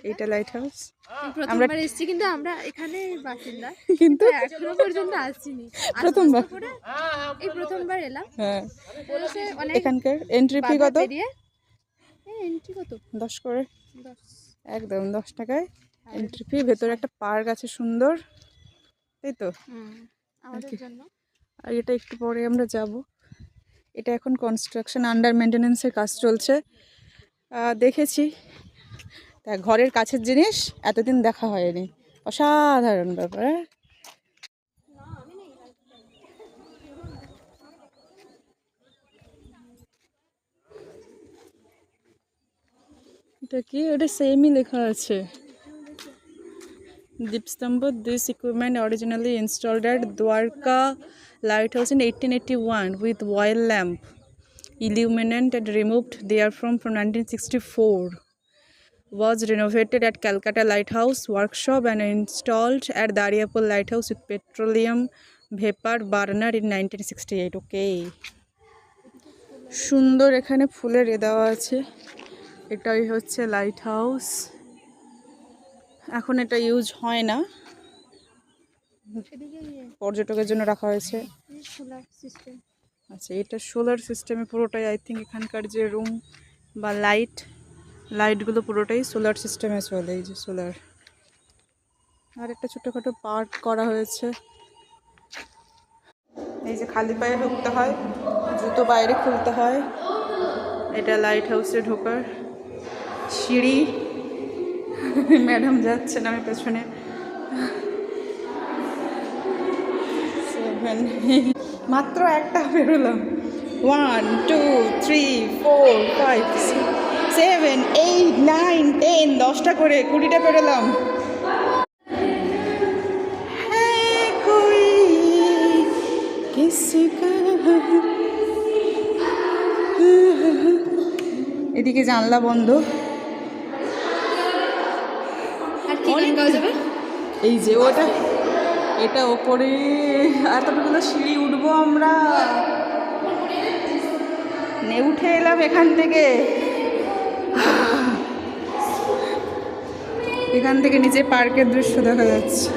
এইটা light house. প্রথমবার এসেছি, কিন্তু আমরা এখানে বাসিন্দা, কিন্তু এখনো পর্যন্ত আসিনি। প্রথমবার এই প্রথমবার এলাম। হ্যাঁ, বলেছে অনেক এখানকার এন্ট্রি ফি কত? এন্ট্রি কত? 10 করে, 10। একদম 10 টাকায় এন্ট্রি ফি। ভেতরে একটা পার্ক আছে সুন্দর, তাই তো? আমাদের জন্য। আর এটা একটু পরে আমরা যাব। এটা এখন কনস্ট্রাকশন, আন্ডার মেনটেন্যান্সের কাজ চলছে। দেখেছি, তা ঘরের কাছের জিনিস এতদিন দেখা হয়নি, অসাধারণ ব্যাপার। এটা কি? ওটা সেমই লেখা আছে, দীপস্তম্ভ। This equipment originally installed at Dwarka Lighthouse in 1881 with oil lamp, illuminant and removed therefrom from 1964. Was renovated at Calcutta Lighthouse Workshop and installed at Dariapur Lighthouse with petroleum vapor burner in 1968. Okay. সুন্দর এখানে ফুলের দেওয়া আছে। এটাই হচ্ছে light house. এখন এটা use হয় না, পর্যটকের জন্য রাখা হয়েছে। আচ্ছা, এটা সোলার সিস্টেমে পুরোটাই, আই থিঙ্ক এখানকার যে রুম বা লাইটগুলো পুরোটাই সোলার সিস্টেমে চলে। এই যে সোলার। আর একটা ছোটোখাটো পার্ক করা হয়েছে। এই যে খালি পায়ে ঢুকতে হয়, জুতো বাইরে খুলতে হয়। এটা লাইট হাউসে ঢোকার সিঁড়ি। ম্যাডাম যাচ্ছেন, আমি পেছনে। মাত্র একটা বেরোলাম। 1 2 3 4 5 7 8 9 10, 10টা করে 20টা বেরোলাম। এদিকে জানলা বন্ধ। এই যে ওটা, এটা ওপরে এতগুলো সিঁড়ি উঠবো আমরা। উঠে এলাম এখান থেকে। এখান থেকে নিচে পার্কের দৃশ্য দেখা যাচ্ছে।